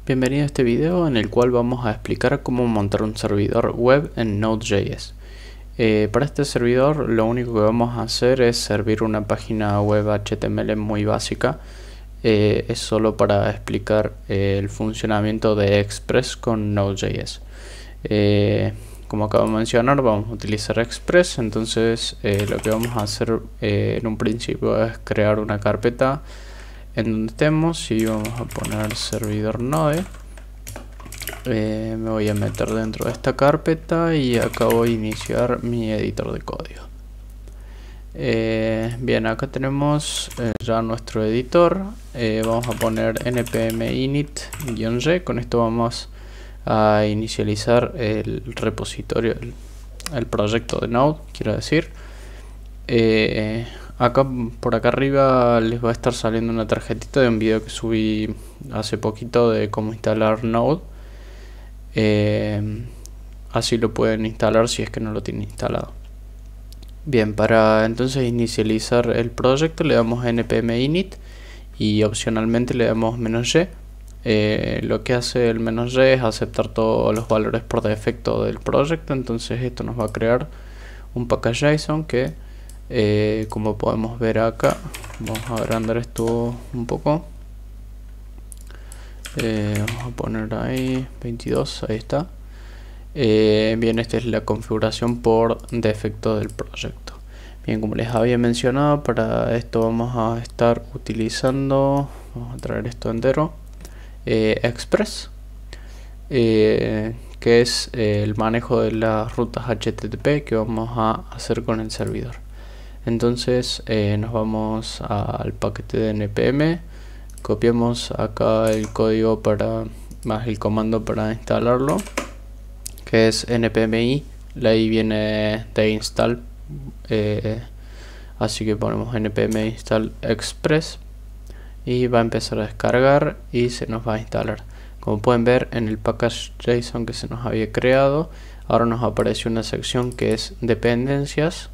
Bienvenido a este video en el cual vamos a explicar cómo montar un servidor web en Node.js. Para este servidor lo único que vamos a hacer es servir una página web HTML muy básica. Es solo para explicar el funcionamiento de Express con Node.js. Como acabo de mencionar, vamos a utilizar Express, entonces lo que vamos a hacer en un principio es crear una carpeta en donde estemos y vamos a poner servidor Node. Me voy a meter dentro de esta carpeta y acá voy a iniciar mi editor de código. Bien, acá tenemos ya nuestro editor. Vamos a poner npm init-y. Con esto vamos a inicializar el repositorio, el proyecto de Node, quiero decir. Por acá arriba les va a estar saliendo una tarjetita de un video que subí hace poquito de cómo instalar Node. Así lo pueden instalar si es que no lo tienen instalado. Bien, para entonces inicializar el proyecto le damos npm init y opcionalmente le damos -y. Lo que hace el -y es aceptar todos los valores por defecto del proyecto, entonces esto nos va a crear un package JSON que como podemos ver acá, vamos a agrandar esto un poco. Vamos a poner ahí 22, ahí está. Bien, esta es la configuración por defecto del proyecto. Bien, como les había mencionado, para esto vamos a estar utilizando, vamos a traer esto entero, Express, que es el manejo de las rutas HTTP que vamos a hacer con el servidor. Entonces nos vamos al paquete de npm, copiamos acá el código más el comando para instalarlo, que es npmi, la I viene de install, así que ponemos npm install express y va a empezar a descargar y se nos va a instalar. Como pueden ver en el package JSON que se nos había creado, ahora nos apareció una sección que es dependencias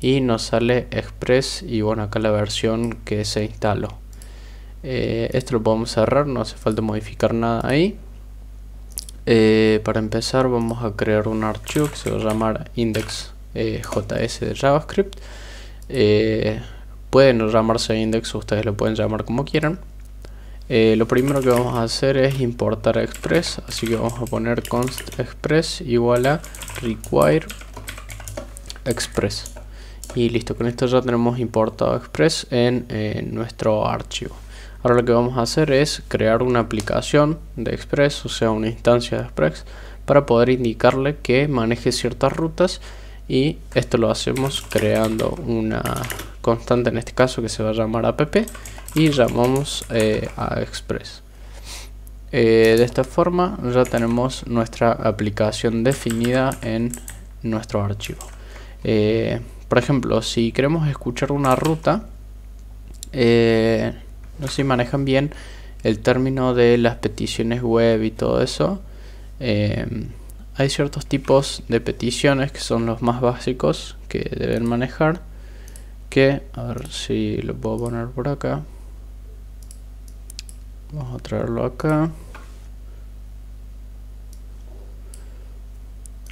y nos sale Express y bueno, acá la versión que se instaló. Esto lo podemos cerrar, no hace falta modificar nada ahí. Para empezar vamos a crear un archivo que se va a llamar index.js de JavaScript. Puede no llamarse index, ustedes lo pueden llamar como quieran. Lo primero que vamos a hacer es importar Express, así que vamos a poner const express igual a require express. Y listo, con esto ya tenemos importado Express en nuestro archivo. Ahora lo que vamos a hacer es crear una aplicación de Express, o sea una instancia de Express, para poder indicarle que maneje ciertas rutas, y esto lo hacemos creando una constante, en este caso que se va a llamar app, y llamamos a Express. De esta forma ya tenemos nuestra aplicación definida en nuestro archivo. Por ejemplo, si queremos escuchar una ruta, no sé si manejan bien el término de las peticiones web y todo eso. Hay ciertos tipos de peticiones que son los más básicos que deben manejar, que, a ver si lo puedo poner por acá. Vamos a traerlo acá.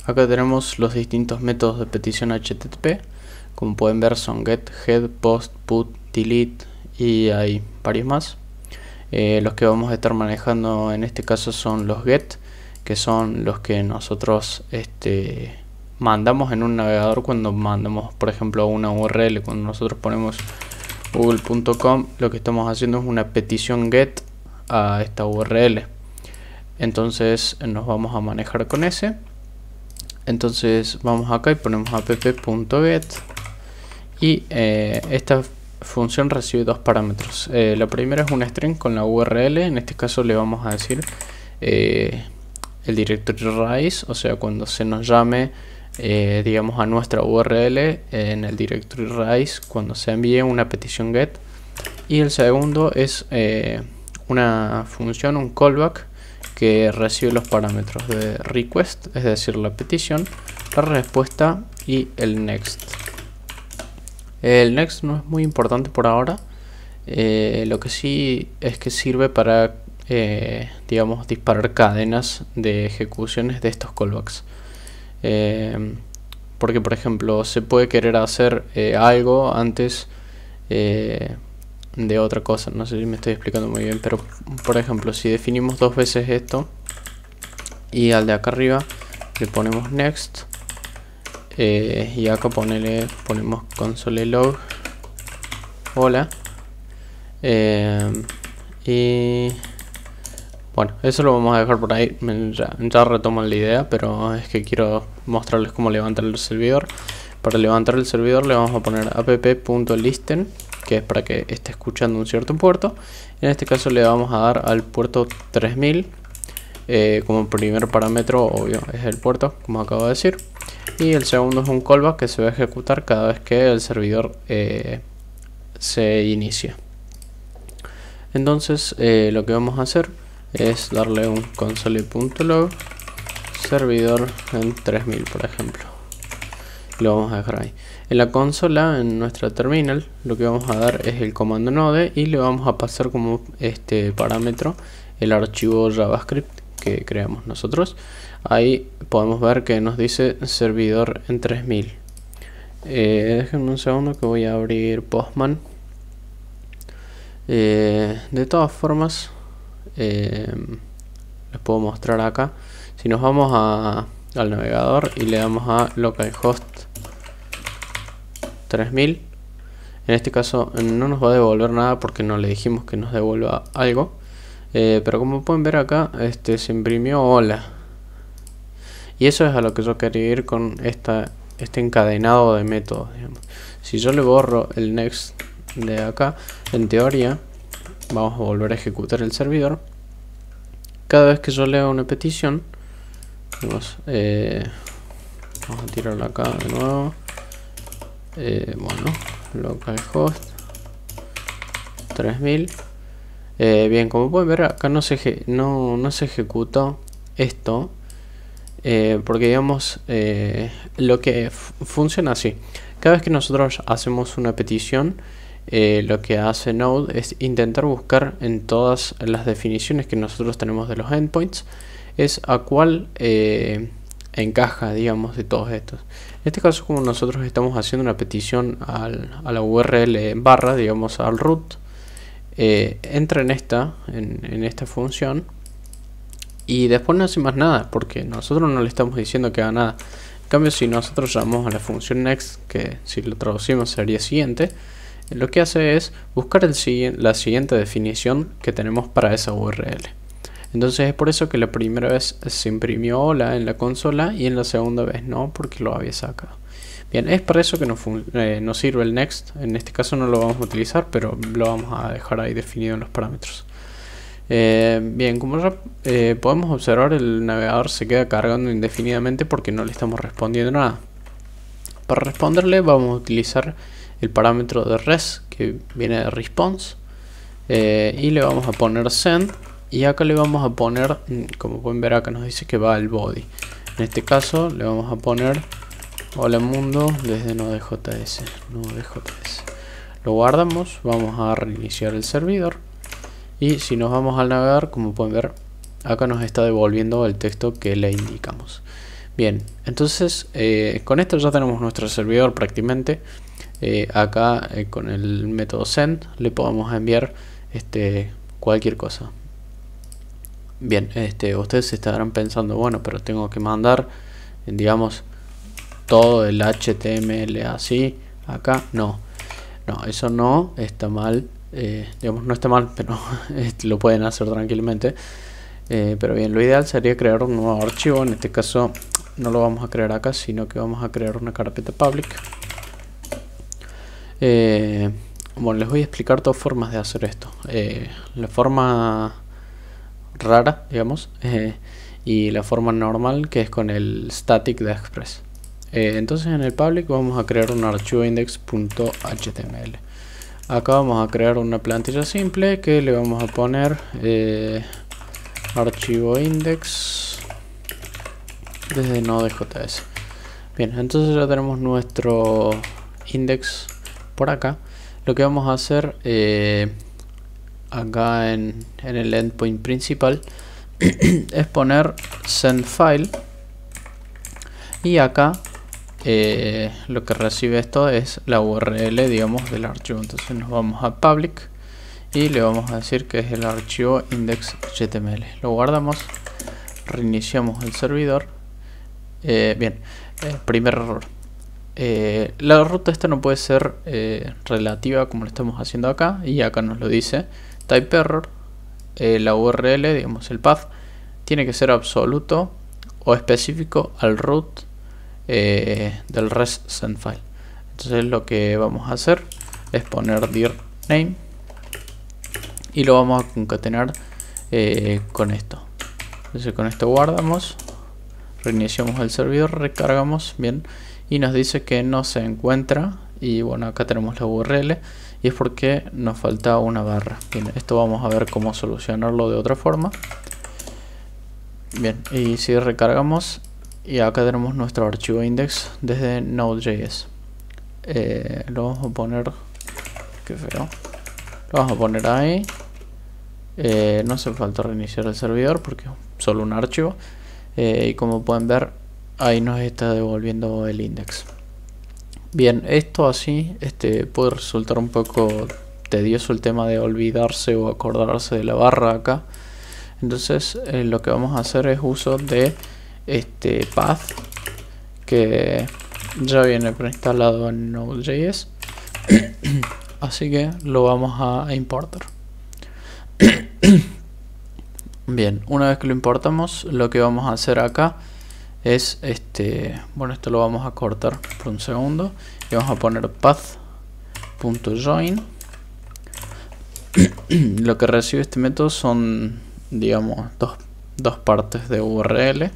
Acá tenemos los distintos métodos de petición HTTP. Como pueden ver son get, head, post, put, delete y hay varios más. Los que vamos a estar manejando en este caso son los get, que son los que nosotros mandamos en un navegador cuando mandamos, por ejemplo, una URL. Cuando nosotros ponemos google.com, lo que estamos haciendo es una petición get a esta URL. Entonces nos vamos a manejar con ese. Entonces vamos acá y ponemos app.get y esta función recibe dos parámetros. La primera es un string con la URL, en este caso le vamos a decir el directorio raíz, o sea cuando se nos llame digamos a nuestra URL en el directorio raíz cuando se envíe una petición get. Y el segundo es una función, un callback, que recibe los parámetros de request, es decir la petición, la respuesta y el next. El next no es muy importante por ahora, lo que sí es que sirve para digamos, disparar cadenas de ejecuciones de estos callbacks. Porque, por ejemplo, se puede querer hacer algo antes de otra cosa. No sé si me estoy explicando muy bien, pero por ejemplo, si definimos dos veces esto y al de acá arriba le ponemos next, y acá ponemos console log hola, y bueno, eso lo vamos a dejar por ahí. Ya retomo la idea, pero es que quiero mostrarles cómo levantar el servidor. Para levantar el servidor le vamos a poner app.listen, que es para que esté escuchando un cierto puerto. En este caso le vamos a dar al puerto 3000 como primer parámetro, obvio es el puerto, como acabo de decir. Y el segundo es un callback que se va a ejecutar cada vez que el servidor se inicia. Entonces lo que vamos a hacer es darle un console.log servidor en 3000, por ejemplo. Lo vamos a dejar ahí. En la consola, en nuestra terminal, lo que vamos a dar es el comando node y le vamos a pasar como parámetro el archivo JavaScript que creamos nosotros. Ahí podemos ver que nos dice servidor en 3000. Déjenme un segundo que voy a abrir Postman. De todas formas, les puedo mostrar acá. Si nos vamos al navegador y le damos a localhost 3000, en este caso no nos va a devolver nada porque no le dijimos que nos devuelva algo, pero como pueden ver acá se imprimió hola, y eso es a lo que yo quería ir con este encadenado de métodos, digamos. Si yo le borro el next de acá, en teoría vamos a volver a ejecutar el servidor. Cada vez que yo lea una petición, vamos a tirarla acá de nuevo. Bueno, localhost 3000. Bien, como pueden ver acá no se ejecutó esto, porque digamos lo que funciona así. Cada vez que nosotros hacemos una petición, lo que hace Node es intentar buscar en todas las definiciones que nosotros tenemos de los endpoints es a cuál encaja, digamos, de todos estos. En este caso, como nosotros estamos haciendo una petición a la URL barra, digamos, al root, entra en esta función y después no hace más nada porque nosotros no le estamos diciendo que haga nada. En cambio, si nosotros llamamos a la función next, que si lo traducimos sería siguiente, lo que hace es buscar la siguiente definición que tenemos para esa URL. Entonces es por eso que la primera vez se imprimió hola en la consola y en la segunda vez no, porque lo había sacado. Bien, es para eso que nos sirve el next. En este caso no lo vamos a utilizar, pero lo vamos a dejar ahí definido en los parámetros. Bien, como ya podemos observar, el navegador se queda cargando indefinidamente porque no le estamos respondiendo nada. Para responderle vamos a utilizar el parámetro de res que viene de response, y le vamos a poner send, y acá le vamos a poner, como pueden ver acá nos dice que va al body. En este caso le vamos a poner hola mundo desde Node.js. Lo guardamos, vamos a reiniciar el servidor y si nos vamos al navegador, como pueden ver acá nos está devolviendo el texto que le indicamos. Bien, entonces con esto ya tenemos nuestro servidor prácticamente. Acá con el método send le podemos enviar cualquier cosa. Bien, ustedes se estarán pensando, bueno, pero tengo que mandar, digamos, todo el HTML así acá. No, eso no está mal, digamos, no está mal, pero lo pueden hacer tranquilamente. Pero bien, lo ideal sería crear un nuevo archivo. En este caso no lo vamos a crear acá, sino que vamos a crear una carpeta public. Bueno, les voy a explicar dos formas de hacer esto. La forma rara, digamos, y la forma normal, que es con el static de Express. Entonces en el public vamos a crear un archivo index.html. Acá vamos a crear una plantilla simple que le vamos a poner archivo index desde Node.js. Bien, entonces ya tenemos nuestro index por acá. Lo que vamos a hacer acá en el endpoint principal es poner send file, y acá lo que recibe esto es la URL, digamos, del archivo. Entonces nos vamos a public y le vamos a decir que es el archivo index.html. Lo guardamos, reiniciamos el servidor. Bien, primer error. La ruta esta no puede ser relativa como lo estamos haciendo acá, y acá nos lo dice. Type error, la URL, digamos el path, tiene que ser absoluto o específico al root del REST send file. Entonces lo que vamos a hacer es poner dir name y lo vamos a concatenar con esto. Entonces con esto guardamos, reiniciamos el servidor, recargamos, bien, y nos dice que no se encuentra. Y bueno, acá tenemos la URL y es porque nos falta una barra. Bien, esto vamos a ver cómo solucionarlo de otra forma. Bien, y si recargamos, y acá tenemos nuestro archivo index desde Node.js. Lo vamos a poner, qué feo, lo vamos a poner ahí. No hace falta reiniciar el servidor porque es solo un archivo. Y como pueden ver, ahí nos está devolviendo el index. Bien, esto así puede resultar un poco tedioso el tema de olvidarse o acordarse de la barra acá. Entonces lo que vamos a hacer es uso de este path que ya viene preinstalado en Node.js. Así que lo vamos a importar. Bien, una vez que lo importamos, lo que vamos a hacer acá es bueno, esto lo vamos a cortar por un segundo y vamos a poner path.join. Lo que recibe este método son, digamos, dos partes de URL,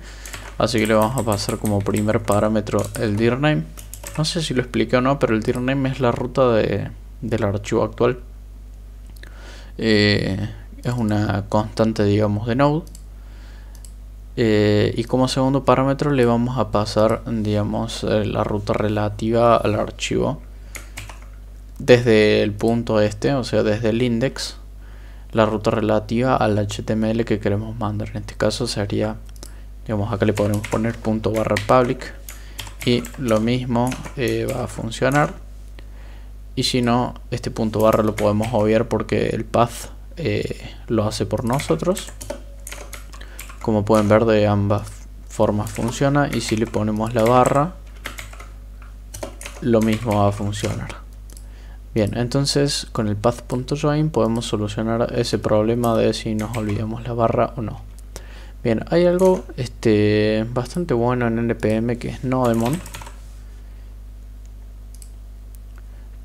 así que le vamos a pasar como primer parámetro el dir name. No sé si lo expliqué o no, pero el dir name es la ruta del archivo actual. Es una constante, digamos, de Node. Y como segundo parámetro le vamos a pasar, digamos, la ruta relativa al archivo desde el punto o sea, desde el index, la ruta relativa al HTML que queremos mandar. En este caso sería, digamos, acá le podemos poner ./public y lo mismo va a funcionar. Y si no, este @ lo podemos obviar porque el path lo hace por nosotros. Como pueden ver, de ambas formas funciona, y si le ponemos la barra, lo mismo va a funcionar. Bien, entonces con el path.join podemos solucionar ese problema de si nos olvidamos la barra o no. Bien, hay algo bastante bueno en NPM que es Nodemon,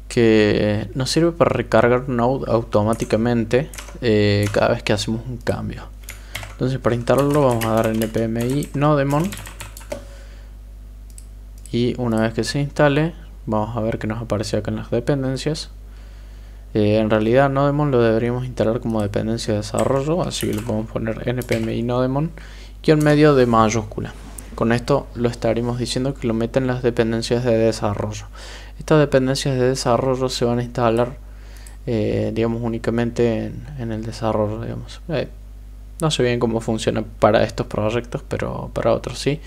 que nos sirve para recargar Node automáticamente cada vez que hacemos un cambio. Entonces para instalarlo vamos a dar npm nodemon, y una vez que se instale vamos a ver que nos aparece acá en las dependencias. En realidad Nodemon lo deberíamos instalar como dependencia de desarrollo, así que le podemos poner npm nodemon y en medio de mayúscula. Con esto lo estaremos diciendo que lo meten en las dependencias de desarrollo. Estas dependencias de desarrollo se van a instalar digamos únicamente en el desarrollo, digamos. No sé bien cómo funciona para estos proyectos, pero para otros sí.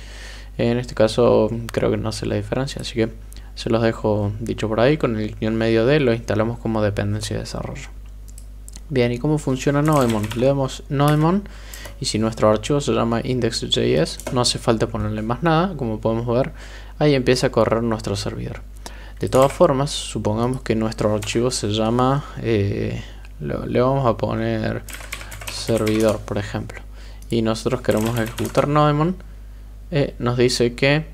En este caso creo que no hace la diferencia, así que se los dejo dicho por ahí. Con el guión medio de lo instalamos como dependencia de desarrollo. Bien, ¿y cómo funciona Nodemon? Le damos Nodemon, y si nuestro archivo se llama index.js, no hace falta ponerle más nada. Como podemos ver, ahí empieza a correr nuestro servidor. De todas formas, supongamos que nuestro archivo se llama, le vamos a poner servidor, por ejemplo, y nosotros queremos ejecutar Nodemon. Nos dice que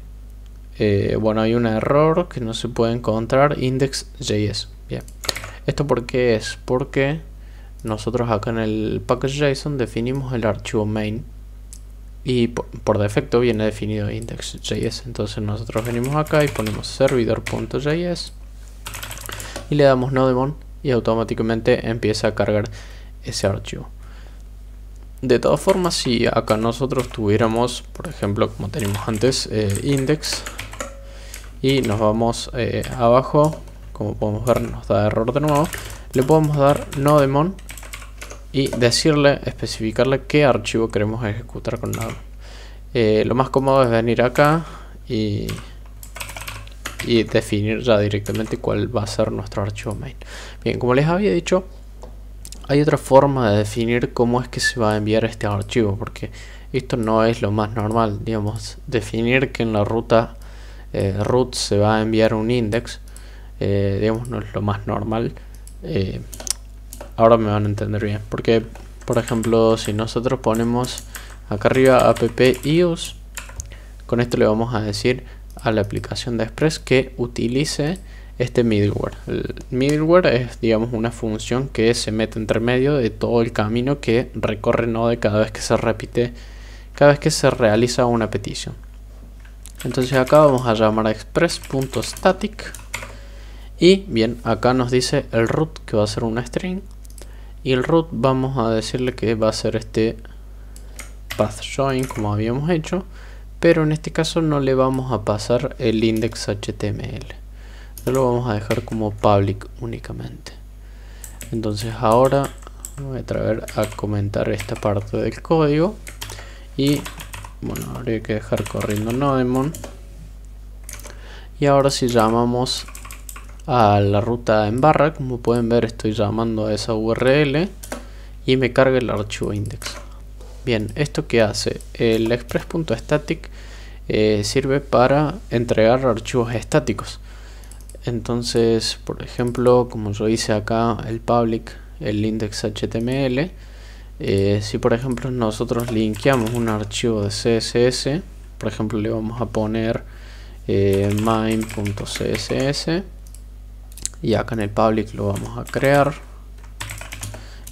bueno, hay un error que no se puede encontrar index.js. Bien, ¿esto por qué es? Porque nosotros acá en el package.json definimos el archivo main y por defecto viene definido index.js. Entonces nosotros venimos acá y ponemos servidor.js y le damos Nodemon y automáticamente empieza a cargar ese archivo. De todas formas, si acá nosotros tuviéramos, por ejemplo, como teníamos antes, index, y nos vamos abajo, como podemos ver nos da error de nuevo, le podemos dar Nodemon y especificarle qué archivo queremos ejecutar con la lo más cómodo es venir acá y definir ya directamente cuál va a ser nuestro archivo main. Bien, como les había dicho, hay otra forma de definir cómo es que se va a enviar este archivo, porque esto no es lo más normal, digamos, definir que en la ruta root se va a enviar un index, digamos, no es lo más normal. Ahora me van a entender bien, porque por ejemplo si nosotros ponemos acá arriba app use, con esto le vamos a decir a la aplicación de Express que utilice este middleware. El middleware es, digamos, una función que se mete entre medio de todo el camino que recorre Node cada vez que se repite, cada vez que se realiza una petición. Entonces acá vamos a llamar a express.static y bien, acá nos dice el root que va a ser una string y el root vamos a decirle que va a ser este path join como habíamos hecho, pero en este caso no le vamos a pasar el index HTML, lo vamos a dejar como public únicamente. Entonces ahora voy a traer a comentar esta parte del código y bueno, habría que dejar corriendo Nodemon. Y ahora si llamamos a la ruta en barra, como pueden ver estoy llamando a esa URL y me carga el archivo index. Bien, ¿esto qué hace? El express.static sirve para entregar archivos estáticos. Entonces, por ejemplo, como yo hice acá el public, el index HTML, si por ejemplo nosotros linkeamos un archivo de CSS, por ejemplo le vamos a poner main.css y acá en el public lo vamos a crear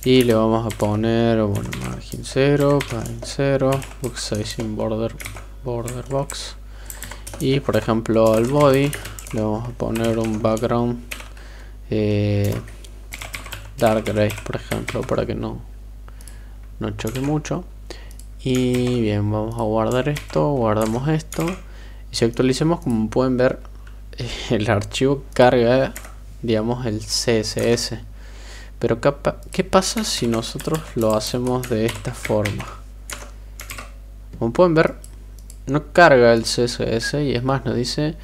y le vamos a poner, bueno, margin 0, padding 0, box sizing border box, y por ejemplo al body le vamos a poner un background dark gray, por ejemplo, para que no choque mucho. Y bien, vamos a guardar esto, guardamos esto y si actualicemos, como pueden ver, el archivo carga, digamos, el CSS. Pero ¿qué pasa si nosotros lo hacemos de esta forma? Como pueden ver, no carga el CSS y es más, nos dice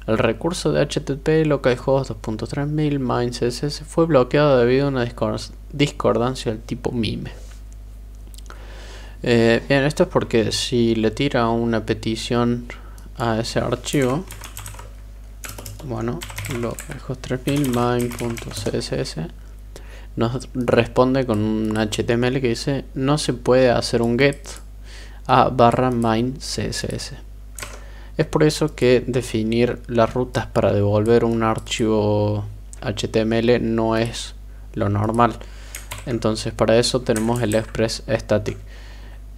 el recurso de HTTP localhost 2.3000 main CSS fue bloqueado debido a una discordancia del tipo MIME. Bien, esto es porque si le tira una petición a ese archivo, bueno, localhost 3000 main.css nos responde con un HTML que dice no se puede hacer un get a barra main CSS. Es por eso que definir las rutas para devolver un archivo HTML no es lo normal. Entonces para eso tenemos el express static.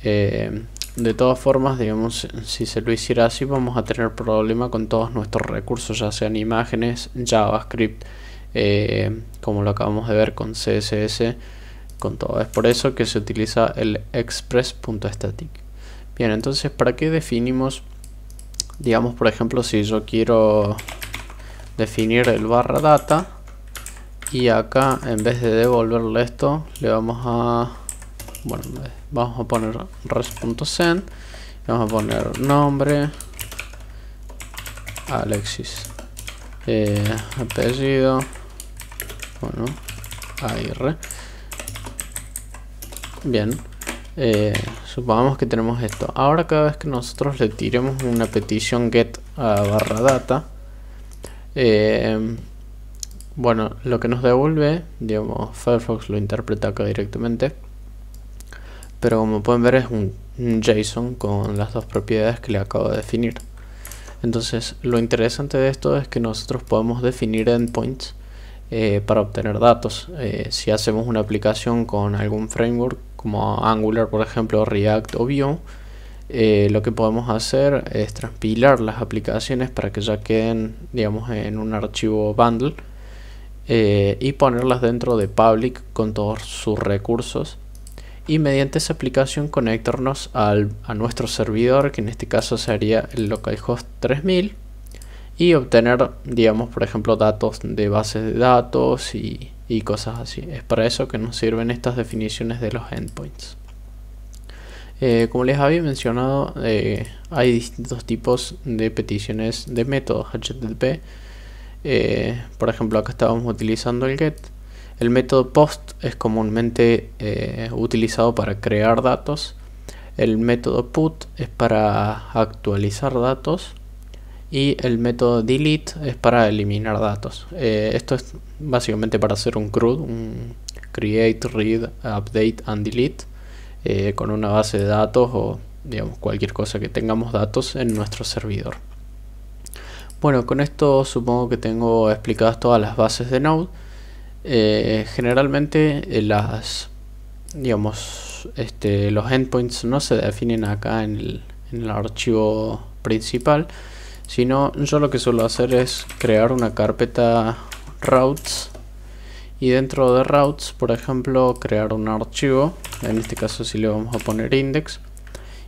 De todas formas, digamos, si se lo hiciera así vamos a tener problema con todos nuestros recursos, ya sean imágenes, JavaScript, como lo acabamos de ver con CSS, con todo. Es por eso que se utiliza el express.static. Bien, entonces, ¿para qué definimos? Digamos, por ejemplo, si yo quiero definir el barra data y acá en vez de devolverle esto le vamos a, bueno, vamos a poner res.send, vamos a poner nombre Alexis, apellido, bueno, AR. Bien, supongamos que tenemos esto. Ahora cada vez que nosotros le tiremos una petición get a barra data, bueno, lo que nos devuelve, digamos, Firefox lo interpreta acá directamente, pero como pueden ver es un JSON con las dos propiedades que le acabo de definir. Entonces lo interesante de esto es que nosotros podemos definir endpoints para obtener datos. Si hacemos una aplicación con algún framework como Angular, por ejemplo, React o Vue, lo que podemos hacer es transpilar las aplicaciones para que ya queden, digamos, en un archivo bundle y ponerlas dentro de public con todos sus recursos, y mediante esa aplicación conectarnos a nuestro servidor, que en este caso sería el localhost 3000, y obtener, digamos, por ejemplo, datos de bases de datos y y cosas así. Es para eso que nos sirven estas definiciones de los endpoints. Como les había mencionado, hay distintos tipos de peticiones de métodos HTTP. Por ejemplo, acá estábamos utilizando el GET. El método POST es comúnmente utilizado para crear datos. El método PUT es para actualizar datos. Y el método delete es para eliminar datos. Esto es básicamente para hacer un CRUD, un create, read, update and delete, con una base de datos o digamos cualquier cosa que tengamos datos en nuestro servidor. Bueno, con esto supongo que tengo explicadas todas las bases de Node. Generalmente los endpoints no se definen acá en el archivo principal, sino yo lo que suelo hacer es crear una carpeta routes y dentro de routes, por ejemplo, crear un archivo. En este caso sí le vamos a poner index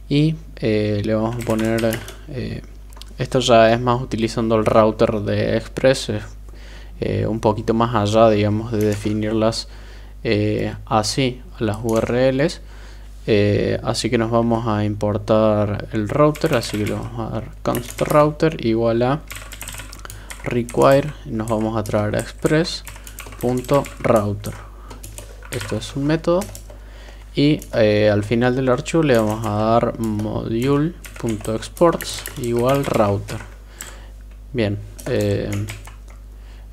y le vamos a poner esto ya es más utilizando el router de Express, un poquito más allá, digamos, de definirlas así a las URLs. Así que nos vamos a importar el router, así que le vamos a dar const router igual a require y nos vamos a traer a express.router. Esto es un método y al final del archivo le vamos a dar module.exports igual router. Bien,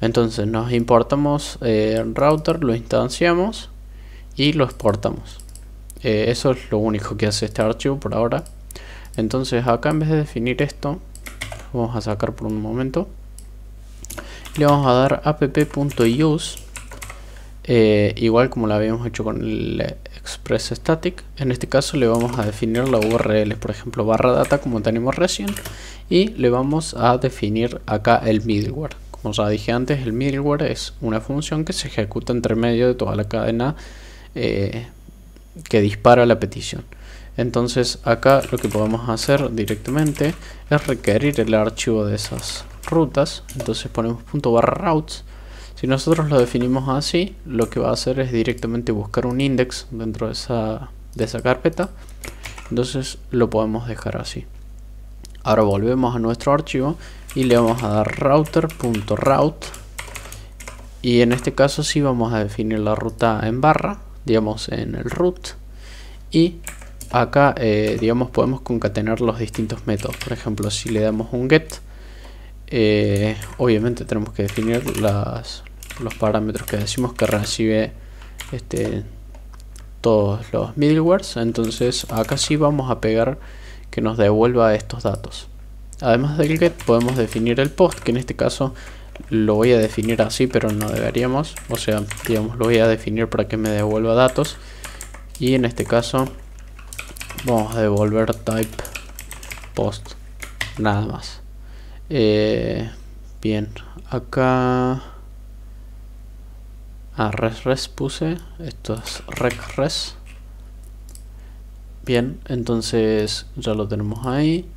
entonces nos importamos el router, lo instanciamos y lo exportamos. Eso es lo único que hace este archivo por ahora. Entonces acá en vez de definir esto, vamos a sacar por un momento, le vamos a dar app.use, igual como lo habíamos hecho con el express static. En este caso le vamos a definir la URL, por ejemplo /data como tenemos recién, y le vamos a definir acá el middleware. Como ya dije antes, el middleware es una función que se ejecuta entre medio de toda la cadena que dispara la petición. Entonces acá lo que podemos hacer directamente es requerir el archivo de esas rutas. Entonces ponemos .routes. Si nosotros lo definimos así, lo que va a hacer es directamente buscar un index dentro de esa carpeta. Entonces lo podemos dejar así. Ahora volvemos a nuestro archivo y le vamos a dar router.route, y en este caso sí vamos a definir la ruta en barra, digamos en el root, y acá digamos podemos concatenar los distintos métodos. Por ejemplo, si le damos un get, obviamente tenemos que definir los parámetros que decimos que recibe todos los middlewares. Entonces acá sí vamos a pegar que nos devuelva estos datos. Además del get podemos definir el post, que en este caso lo voy a definir así, pero no deberíamos, o sea, digamos, lo voy a definir para que me devuelva datos, y en este caso vamos a devolver type post, nada más. Bien, acá res puse, esto es res. Bien, entonces ya lo tenemos ahí.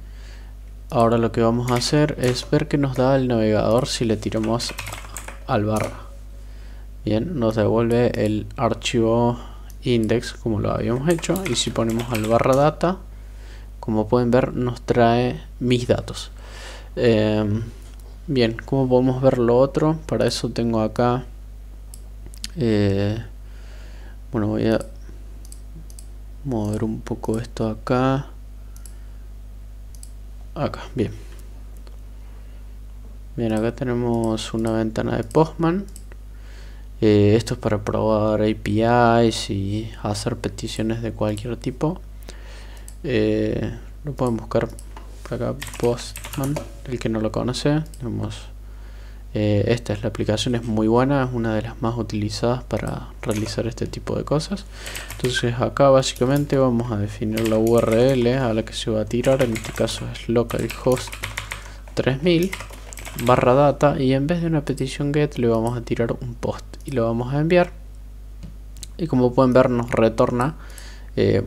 Ahora lo que vamos a hacer es ver qué nos da el navegador si le tiramos al barra. Bien, nos devuelve el archivo index como lo habíamos hecho, y si ponemos al /data, como pueden ver nos trae mis datos. Bien, ¿cómo podemos ver lo otro? Para eso tengo acá, bueno, voy a mover un poco esto acá. Bien. Bien, acá tenemos una ventana de Postman. Esto es para probar APIs y hacer peticiones de cualquier tipo. Lo pueden buscar por acá, Postman, el que no lo conoce. Tenemos, esta es la aplicación, es muy buena, es una de las más utilizadas para realizar este tipo de cosas. Entonces acá básicamente vamos a definir la URL a la que se va a tirar. En este caso es localhost 3000 /data, y en vez de una petición get le vamos a tirar un post y lo vamos a enviar, y como pueden ver nos retorna,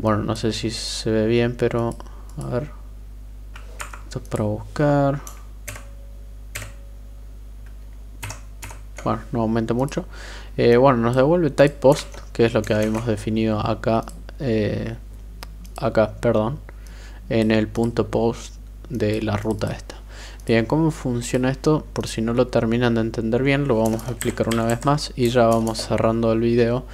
bueno, no sé si se ve bien, pero a ver, esto es para buscar. Bueno, no aumenta mucho. Bueno, nos devuelve type post, que es lo que habíamos definido acá, perdón, en el punto post de la ruta esta. Bien, ¿cómo funciona esto? Por si no lo terminan de entender bien, lo vamos a explicar una vez más y ya vamos cerrando el video,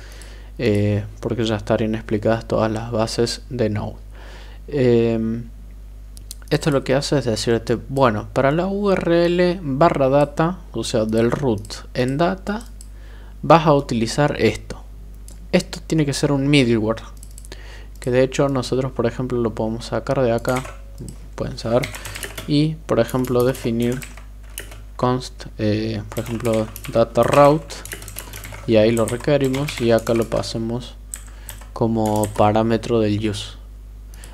porque ya estarían explicadas todas las bases de Node. Esto lo que hace es decirte, bueno, para la URL barra data, o sea, del root en data, vas a utilizar esto. Esto tiene que ser un middleware, que de hecho nosotros, por ejemplo, lo podemos sacar de acá, pueden saber, y por ejemplo definir const, por ejemplo, data route, y ahí lo requerimos y acá lo pasamos como parámetro del use.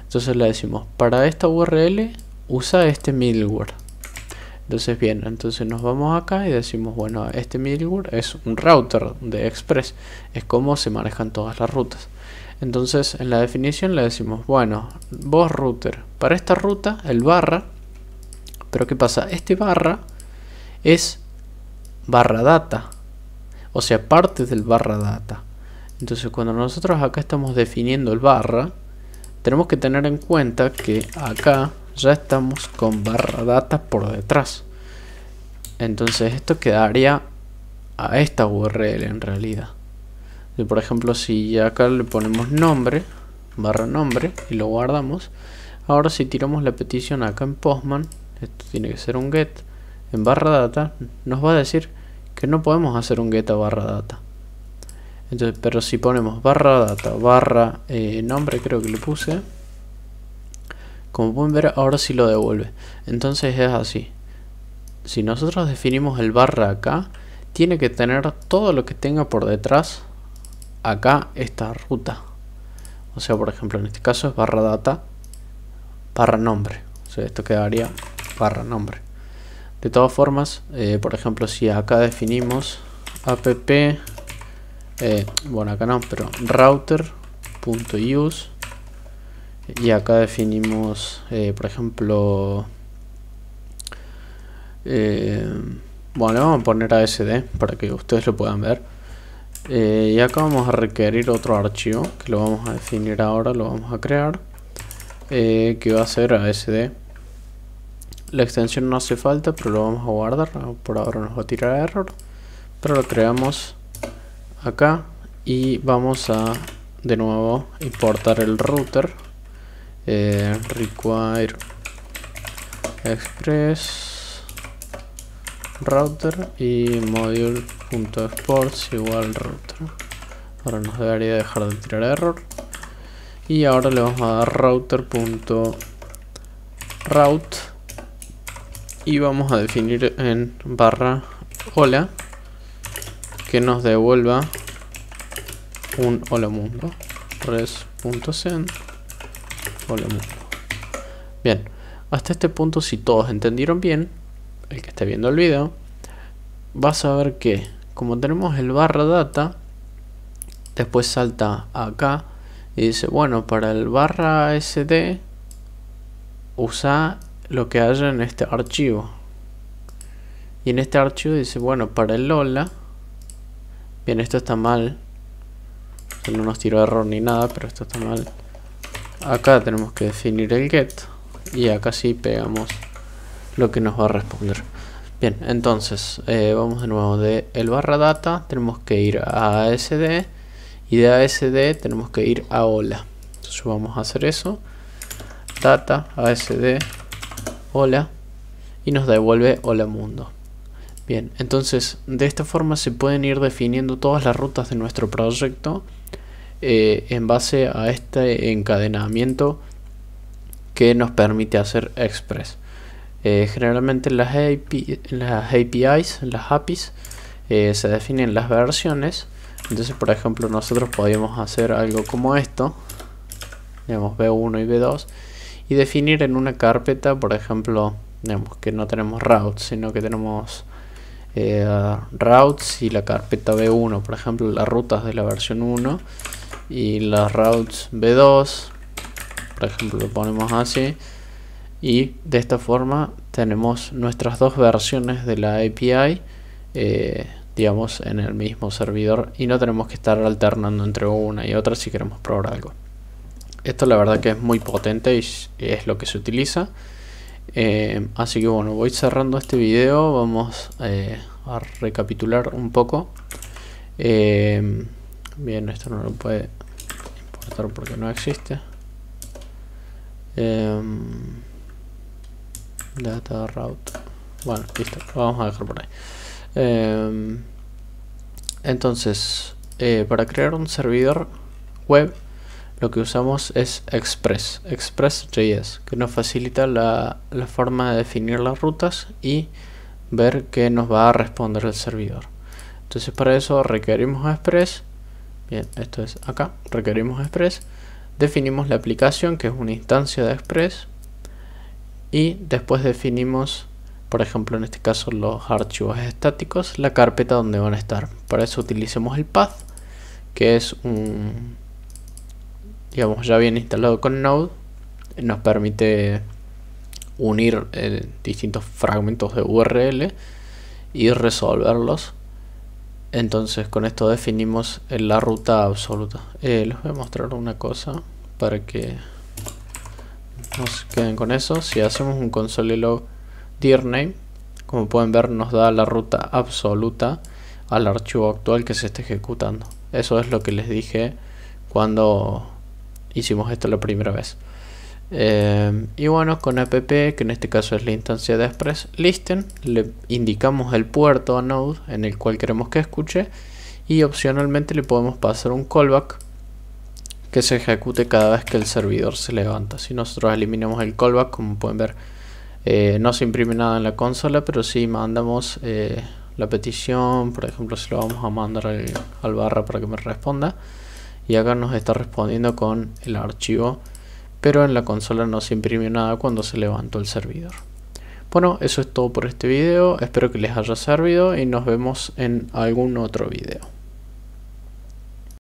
Entonces le decimos, para esta URL usa este middleware. Entonces bien, entonces nos vamos acá y decimos, bueno, este middleware es un router de Express, es como se manejan todas las rutas. Entonces en la definición le decimos, bueno, vos router, para esta ruta el barra, pero ¿qué pasa? Este barra es barra data, o sea, parte del barra data. Entonces cuando nosotros acá estamos definiendo el barra, tenemos que tener en cuenta que acá ya estamos con barra data por detrás. Entonces esto quedaría a esta URL en realidad. Y por ejemplo, si acá le ponemos nombre, barra nombre, y lo guardamos, ahora si tiramos la petición acá en Postman, esto tiene que ser un get, en barra data, nos va a decir que no podemos hacer un get a barra data. Entonces, pero si ponemos barra data, barra nombre, creo que le puse, como pueden ver, ahora sí lo devuelve. Entonces es así. Si nosotros definimos el barra acá, tiene que tener todo lo que tenga por detrás acá esta ruta. O sea, por ejemplo, en este caso es barra data, barra nombre. O sea, esto quedaría barra nombre. De todas formas, por ejemplo, si acá definimos app, bueno, acá no, pero router.use, y acá definimos, por ejemplo, bueno, vamos a poner ASD para que ustedes lo puedan ver. Y acá vamos a requerir otro archivo que lo vamos a definir ahora, lo vamos a crear, que va a ser ASD. La extensión no hace falta, pero lo vamos a guardar. Por ahora nos va a tirar error, pero lo creamos acá y vamos a de nuevo importar el router, require express router y module.exports igual router. Ahora nos debería dejar de tirar error y ahora le vamos a dar router.route y vamos a definir en barra hola que nos devuelva un hola mundo, res.send hola mundo. Bien, hasta este punto, si todos entendieron bien, el que esté viendo el video, vas a ver que como tenemos el barra data, después salta acá y dice, bueno, para el barra sd usa lo que haya en este archivo, y en este archivo dice, bueno, para el hola, bien, esto está mal, no nos tiró error ni nada, pero esto está mal. Acá tenemos que definir el get y acá sí pegamos lo que nos va a responder. Bien, entonces vamos de nuevo de el barra data, tenemos que ir a ASD y de ASD tenemos que ir a hola. Entonces vamos a hacer eso, data ASD hola, y nos devuelve hola mundo. Bien, entonces de esta forma se pueden ir definiendo todas las rutas de nuestro proyecto en base a este encadenamiento que nos permite hacer Express. Generalmente en las APIs se definen las versiones. Entonces, por ejemplo, nosotros podríamos hacer algo como esto, digamos B1 y B2, y definir en una carpeta, por ejemplo, digamos que no tenemos routes, sino que tenemos routes y la carpeta B1, por ejemplo, las rutas de la versión 1, y las routes B2, por ejemplo, lo ponemos así, y de esta forma tenemos nuestras dos versiones de la API digamos, en el mismo servidor y no tenemos que estar alternando entre una y otra si queremos probar algo. Esto la verdad que es muy potente y es lo que se utiliza. Así que bueno, voy cerrando este video. Vamos a recapitular un poco. Bien, esto no lo puede importar porque no existe. Data route. Bueno, listo, lo vamos a dejar por ahí. Entonces, para crear un servidor web, lo que usamos es Express.js, que nos facilita la forma de definir las rutas y ver qué nos va a responder el servidor. Entonces, para eso requerimos Express. Bien, esto es acá, requerimos Express. Definimos la aplicación, que es una instancia de Express, y después definimos, por ejemplo, en este caso los archivos estáticos, la carpeta donde van a estar. Para eso utilicemos el path, que es un, digamos, ya bien instalado con Node. Nos permite unir distintos fragmentos de URL y resolverlos. Entonces con esto definimos la ruta absoluta. Les voy a mostrar una cosa para que nos queden con eso. Si hacemos un console log dir name, como pueden ver, nos da la ruta absoluta al archivo actual que se está ejecutando. Eso es lo que les dije cuando hicimos esto la primera vez. Y bueno, con app, que en este caso es la instancia de Express Listen, le indicamos el puerto a Node en el cual queremos que escuche, y opcionalmente le podemos pasar un callback que se ejecute cada vez que el servidor se levanta. Si nosotros eliminamos el callback, como pueden ver, no se imprime nada en la consola, pero si mandamos la petición, por ejemplo, si lo vamos a mandar al barra para que me responda, y acá nos está respondiendo con el archivo, pero en la consola no se imprimió nada cuando se levantó el servidor. Bueno, eso es todo por este video. Espero que les haya servido y nos vemos en algún otro video.